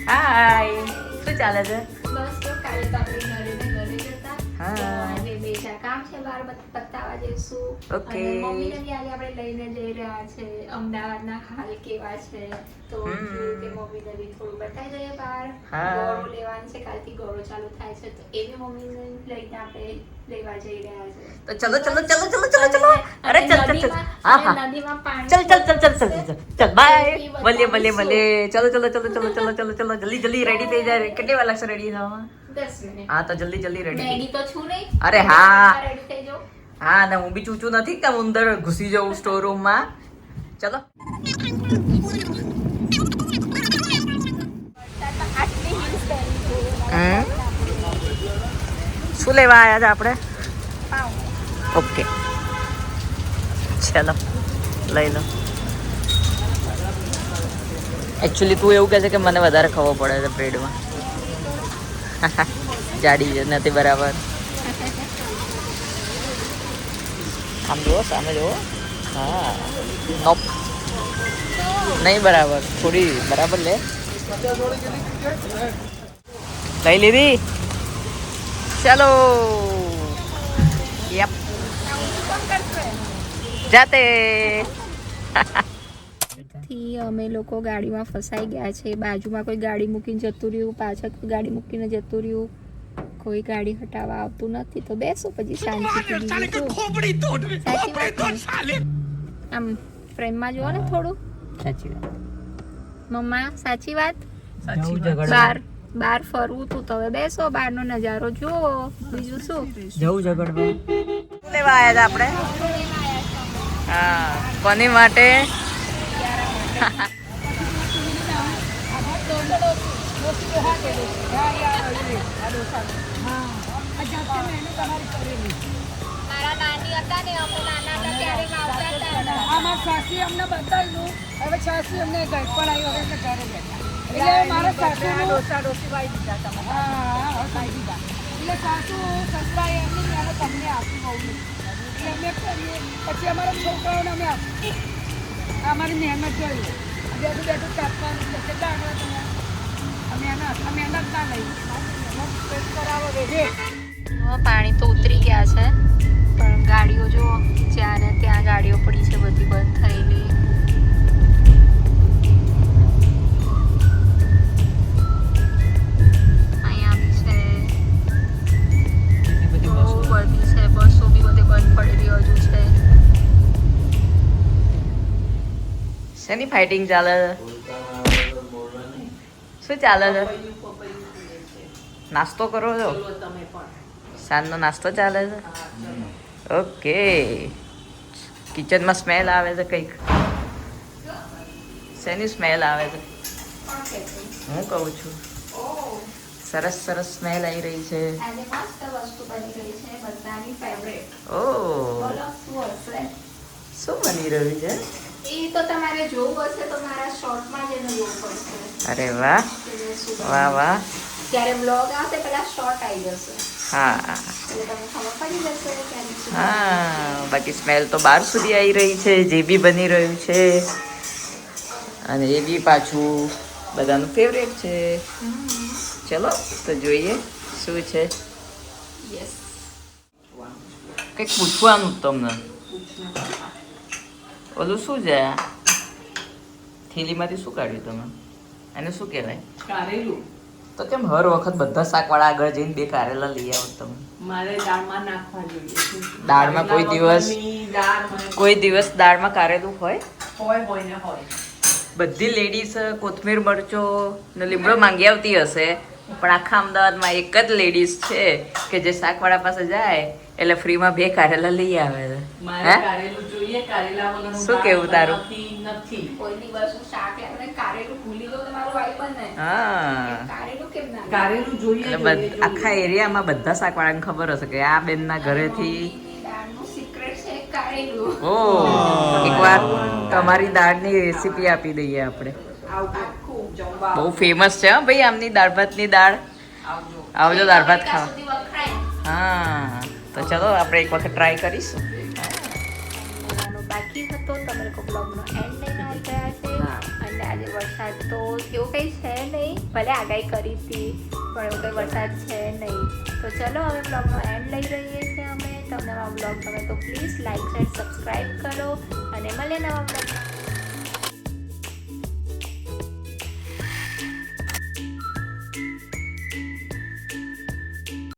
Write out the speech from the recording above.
હાય, શું ચાલે છે? બસ તો કાલે તો આપણે ઘરે જતા. હા. તો આજે બે ચાર કામ છે, બાર પતાવા જઈશું. Okay. અને મમ્મીને બી આજે આપણે લઈને જઈ રહ્યા છે. અમદાવાદના હાલ કેવા છે તો કીધું કે મમ્મીને બી થોડું બતાવી દઈએ બહાર. હા. ગોળો લેવાનું છે, કાલથી ગોળો ચાલુ થાય છે તો એ બી મમ્મીને લઈને આપણે લેવા જઈ રહ્યા છે. તો ચલો. અરે ચલ. હા હા. નદીમાં પાણી ચલ. બાય. ભલે. ચલો. જલ્દી રેડી થઈ જાય. કેટલી વાર લાગશે રેડી થવામાં? 10 મિનિટ. હા તો જલ્દી રેડી. રેડી તો છું નહીં. અરે હા. રેડી થઈ જાઓ. હા ને હું બી ચૂચું નથી કે હું અંદર ઘૂસી જાઉં સ્ટોર રૂમ માં. ચલો. આટલી હિલ્સ પહેરી છે. શું લેવા આવ્યા છે આપણે? પાઉં. ઓકે ચલો લઈ લો. એકચ્યુઅલી તું એવું કહે છે કે મને વધારે ખબર પડે છે બ્રેડમાં. જાડી છે નથી બરાબર. આમ જુઓ સામે જુઓ. હા નોપ નહીં બરાબર. થોડી બરાબર લે. લઈ લીધી. ચલો યપ જાતે. થી અમે લોકો ગાડીમાં ફસાઈ ગયા છે. બાજુમાં કોઈ ગાડી મૂકીને જતું રહ્યું, પાછળ કોઈ ગાડી મૂકીને જતું રહ્યું, કોઈ ગાડી હટાવવા આવતું નથી તો બેસો પછી શાંતિથી. આમ પ્રેમમાં જુઓ ને થોડું. સાચી વાત. મમ્મા સાચી વાત. બાર ફરવું તું તો હવે બેસો, બહારનો નજારો જુઓ, બીજું શું. જવું ઝઘડવા લેવા આવ્યા હતા આપણે. હા કોની માટે? મારા નાની હતા ને, અમે નાના હતા ત્યારે આવતા હતા. અમારા સાસી અમને બતાવ્યું, હવે સાસી અમને ઘર પર આવી, હવે ઘરે બેઠા. એટલે મારા સાસુનું ડોસી વાઈ દીધા તમે. હા ખાઈ દીધા. એટલે સાસુ સસરાએ એમની મેં તમને આપી બહુ એટલે અમે કરીએ. પછી અમારા છોકરાઓને અમે આપીએ. અમારી મહેનત જોઈએ. બેઠું કાપવાનું એટલે કેટલા આગળ તમે અમે મહેનત ના લઈ કરાવો રે. પાણી તો ઉતરી ગયા છે પણ ગાડીઓ જો જ્યાં ને ત્યાં ગાડીઓ પડી છે, બધી બંધ થયેલી. અહીંયા બી છે, બહુ બધી છે. બસો બી બધે બંધ પડેલી હજુ છે. શેની ફાઇટિંગ ચાલે છે? શું ચાલે છે? નાસ્તો કરો છો? સાંજનો નાસ્તો ચાલે છે? ઓકે. કિચનમાં સ્મેલ આવે છે કંઈક. શેની સ્મેલ આવે છે? હું કહું છું સરસ સ્મેલ આવી રહી છે. આજે મસ્ત વસ્તુ બની રહી છે, બધાની ફેવરેટ. ઓ બોલો શું હશે? શું બની રહ્યું છે? એ તો તમારે જોવું હશે તો મારા શોર્ટમાં જ એને જોવું પડશે. અરે વાહ વાહ. જ્યારે બ્લોગ આવશે પેલા શોર્ટ આવી જશે હા એટલે તમને ખબર પડી જશે કે આની શું. હા બાકી સ્મેલ તો બહાર સુધી આવી રહી છે. જે બી બની રહ્યું છે અને એ બી પાછું બધાનું ફેવરેટ છે. ચલો તો જોઈએ શું છે. યસ. કંઈક પૂછવાનું તમને. ઓલું શું છે? થેલીમાંથી શું કાઢ્યું તમે? એને શું કહેવાય? કારેલું. તો કેમ હર વખત બધા શાકવાળા આગળ જઈને બે કારેલા લઈ આવો તમે? મારે દાળમાં નાખવા જોઈએ. દાળમાં કોઈ દિવસ દાળમાં કારેલું હોય? હોય. બધી લેડીઝ કોથમીર મરચો ને લીમડો માંગી આવતી હશે પણ આખા અમદાવાદમાં એક જ લેડીઝ છે કે જે શાકવાળા પાસે જાય એટલે ફ્રીમાં બે કારેલા લઈ આવે છે. મારે કારેલું જોઈએ. કારેલા વગરનું શું કેવું તારું? નથી. કોઈ દિવસનું શાક આપણે કારેલું ભૂલી ગયો તો મારું વાઈ બને. હા કારેલું કેમ ના? કારેલું જોઈએ. એટલે આખા એરિયામાં બધા શાકવાળાને ખબર હશે કે આ બેનના ઘરેથી દાળનું સિક્રેટ છે કારેલું. ઓ એકવાર તમારી દાળની રેસીપી આપી દઈએ આપણે. આખું જમવા બહુ ફેમસ છે હા ભાઈ આમની દાળ ભાતની દાળ. આવજો દાળ ભાત ખાવા. સુધી વખણાય. હા તો ચલો આપણે એક વખત ટ્રાય કરીશું. બાકી હતો તમે લોકો બ્લોગનો એન્ડ લઈને આવી ગયા છે. અને આજે વરસાદ તો એવું કંઈ છે નહીં, ભલે આગાહી કરી હતી પણ એવું કંઈ વરસાદ છે નહીં. તો ચલો હવે બ્લોગનો એન્ડ લઈ રહીએ છીએ અમે. તમને આ બ્લોગ ગમે તો પ્લીઝ લાઈક શેર સબસ્ક્રાઈબ કરો અને મળીએ નવા બ્લોગમાં.